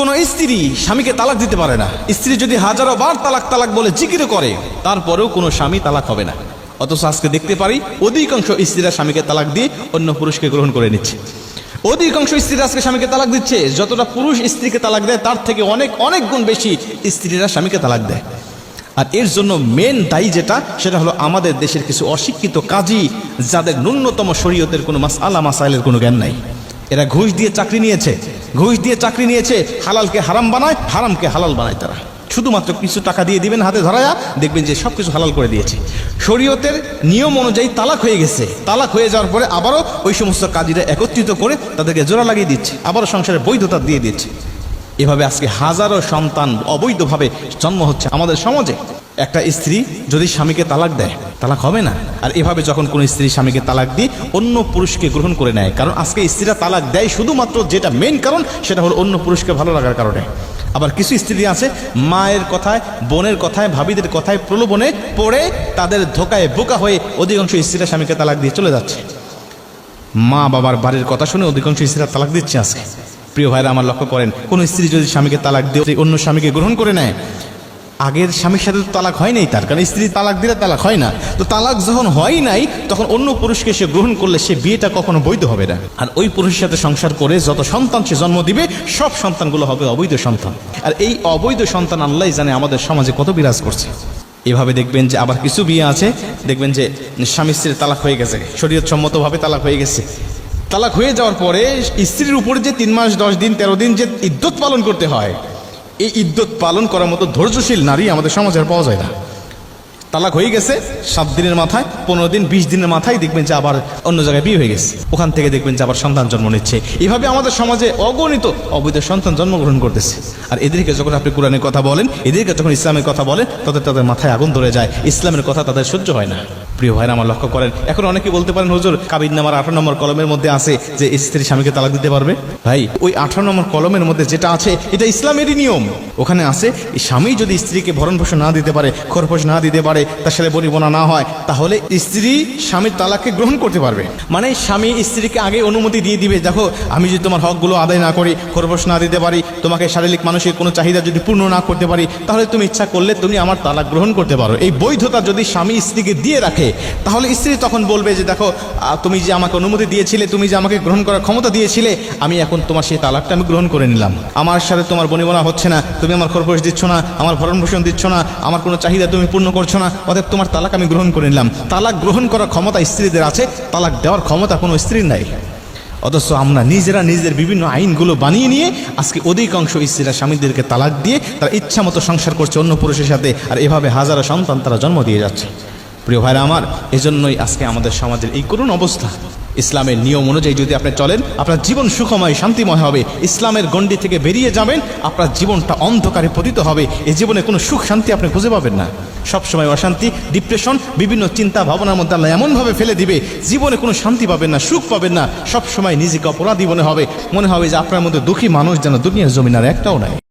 কোন স্ত্রী স্বামীকে তালাক দিতে পারে না। স্ত্রী যদি হাজারো বার তালাক তালাক বলে জিকির করে, তারপরেও কোনো স্বামী তালাক হবে না। অথচ আজকে দেখতে পারি অধিকাংশ স্ত্রীরা স্বামীকে তালাক দিয়ে অন্য পুরুষকে গ্রহণ করে নিচ্ছে। অধিকাংশ স্ত্রীরা আজকে স্বামীকে তালাক দিচ্ছে। যতটা পুরুষ স্ত্রীকে তালাক দেয় তার থেকে অনেক অনেক গুণ বেশি স্ত্রীরা স্বামীকে তালাক দেয়। আর এর জন্য মেন দায়ী যেটা, সেটা হলো আমাদের দেশের কিছু অশিক্ষিত কাজী, যাদের ন্যূনতম শরীয়তের কোনো মাসআলা মাসাইলের কোনো জ্ঞান নাই। এরা ঘুষ দিয়ে চাকরি নিয়েছে, হালালকে হারাম বানায়, হারামকে হালাল বানায়। তারা শুধুমাত্র কিছু টাকা দিয়ে দিবেন হাতে ধরায়া, দেখবেন যে সব কিছু হালাল করে দিয়েছে। শরীয়তের নিয়ম অনুযায়ী তালাক হয়ে গেছে, তালাক হয়ে যাওয়ার পরে আবারও ওই সমস্ত কাজীরা একত্রিত করে তাদেরকে জোড়া লাগিয়ে দিচ্ছে, আবারও সংসারের বৈধতা দিয়ে দিচ্ছে। এভাবে আজকে হাজারো সন্তান অবৈধভাবে জন্ম হচ্ছে আমাদের সমাজে। একটা স্ত্রী যদি স্বামীকে তালাক দেয়, তালাক হবে না। আর এভাবে যখন কোনো স্ত্রী স্বামীকে তালাক দিয়ে অন্য পুরুষকে গ্রহণ করে নেয়, কারণ আজকে স্ত্রীরা তালাক দেয় শুধুমাত্র যেটা মেন কারণ, সেটা হলো অন্য পুরুষকে ভালো লাগার কারণে। আবার কিছু স্ত্রী আছে মায়ের কথায়, বোনের কথায়, ভাবিদের কথায় প্রলোভনে পড়ে তাদের ধোকায় বোকা হয়ে অধিকাংশ স্ত্রীরা স্বামীকে তালাক দিয়ে চলে যাচ্ছে। মা বাবার বাড়ির কথা শুনে অধিকাংশ স্ত্রীরা তালাক দিচ্ছে আজকে। প্রিয় ভাইরা আমার, লক্ষ্য করেন, কোন স্ত্রী যদি স্বামীকে তালাক দিয়ে অন্য স্বামীকে গ্রহণ করে নেয়, আগের স্বামীর সাথে তো তালাক হয় নাই তার, কারণ স্ত্রী তালাক দিলে তালাক হয় না। তো তালাক যখন হয় নাই, তখন অন্য পুরুষকে সে গ্রহণ করলে সে বিয়েটা কখনো বৈধ হবে না। আর ওই পুরুষের সাথে সংসার করে যত সন্তান সে জন্ম দিবে, সব সন্তানগুলো হবে অবৈধ সন্তান। আর এই অবৈধ সন্তান আল্লাহ জানে আমাদের সমাজে কত বিরাজ করছে। এভাবে দেখবেন যে আবার কিছু বিয়ে আছে, দেখবেন যে স্বামী স্ত্রীর তালাক হয়ে গেছে, শরীয়ত সম্মতভাবে তালাক হয়ে গেছে। তালাক হয়ে যাওয়ার পরে স্ত্রীর উপরে যে 3 মাস 10 দিন 13 দিন যে ইদ্যত পালন করতে হয়, এই ইদ্যত পালন করার মতো ধৈর্যশীল নারী আমাদের সমাজে পাওয়া যায় না। তালাক হয়ে গেছে 7 দিনের মাথায়, 15 দিন 20 দিনের মাথায় দেখবেন যে আবার অন্য জায়গায় বিয়ে হয়ে গেছে, ওখান থেকে দেখবেন যে আবার সন্তান জন্ম নিচ্ছে। এভাবে আমাদের সমাজে অগণিত অবৈধ সন্তান জন্মগ্রহণ করতেছে। আর এদেরকে যখন আপনি কোরআনের কথা বলেন, এদেরকে যখন ইসলামের কথা বলেন, তাদের মাথায় আগুন ধরে যায়। ইসলামের কথা তাদের সহ্য হয় না। প্রিয় ভাইরা আমার, লক্ষ্য করেন, এখন অনেকে বলতে পারেন, হুজুর কাবিননামার 18 নম্বর কলমের মধ্যে আছে যে স্ত্রী স্বামীকে তালাক দিতে পারবে। ভাই, ওই 18 নম্বর কলমের মধ্যে যেটা আছে এটা ইসলামেরই নিয়ম। ওখানে আছে স্বামী যদি স্ত্রীকে ভরণ পোষণ না দিতে পারে, খরপোশ না দিতে পারে, তার সাথে বনিবনা না হয়, তাহলে স্ত্রী স্বামীর তালাককে গ্রহণ করতে পারবে। মানে স্বামী স্ত্রীকে আগে অনুমতি দিয়ে দিবে, দেখো আমি যদি তোমার হকগুলো আদায় না করি, খরপোশ না দিতে পারি, তোমাকে শারীরিক মানসিক কোনো চাহিদা যদি পূর্ণ না করতে পারি, তাহলে তুমি ইচ্ছা করলে তুমি আমার তালাক গ্রহণ করতে পারো। এই বৈধতা যদি স্বামী স্ত্রীকে দিয়ে রাখে, তাহলে স্ত্রী তখন বলবে যে দেখো তুমি যে আমাকে অনুমতি দিয়েছিলে, তুমি যে আমাকে গ্রহণ করার ক্ষমতা দিয়েছিলে, আমি এখন তোমার সেই তালাকটা আমি গ্রহণ করে নিলাম। আমার সাথে তোমার বনিবনা হচ্ছে না, তুমি আমার খরপোশ দিচ্ছ না, আমার ভরণ পোষণ দিচ্ছ না, আমার কোনো চাহিদা তুমি পূর্ণ করছো না, অতএব তোমার তালাক আমি গ্রহণ করে নিলাম। তালাক গ্রহণ করার ক্ষমতা স্ত্রীদের আছে, তালাক দেওয়ার ক্ষমতা কোনো স্ত্রীর নাই। অথচ আমরা নিজেরা নিজেদের বিভিন্ন আইনগুলো বানিয়ে নিয়ে আজকে অধিকাংশ স্ত্রীরা স্বামীদেরকে তালাক দিয়ে তারা ইচ্ছা মতো সংসার করছে অন্য পুরুষের সাথে। আর এভাবে হাজারো সন্তান তারা জন্ম দিয়ে যাচ্ছে। প্রিয় ভাইরা আমার, এজন্যই আজকে আমাদের সমাজের এই করুণ অবস্থা। ইসলামের নিয়ম অনুযায়ী যদি আপনি চলেন, আপনার জীবন সুখময় শান্তিময় হবে। ইসলামের গণ্ডি থেকে বেরিয়ে যাবেন, আপনার জীবনটা অন্ধকারে পতিত হবে। এই জীবনে কোনো সুখ শান্তি আপনি খুঁজে পাবেন না। সবসময় অশান্তি, ডিপ্রেশন, বিভিন্ন চিন্তা ভাবনার মধ্যে আল্লাহ এমনভাবে ফেলে দিবে, জীবনে কোনো শান্তি পাবেন না, সুখ পাবেন না। সবসময় নিজেকে অপরাধী মনে হবে যে আপনার মধ্যে দুঃখী মানুষ যেন দুনিয়ার জমিন আর একটাও নাই।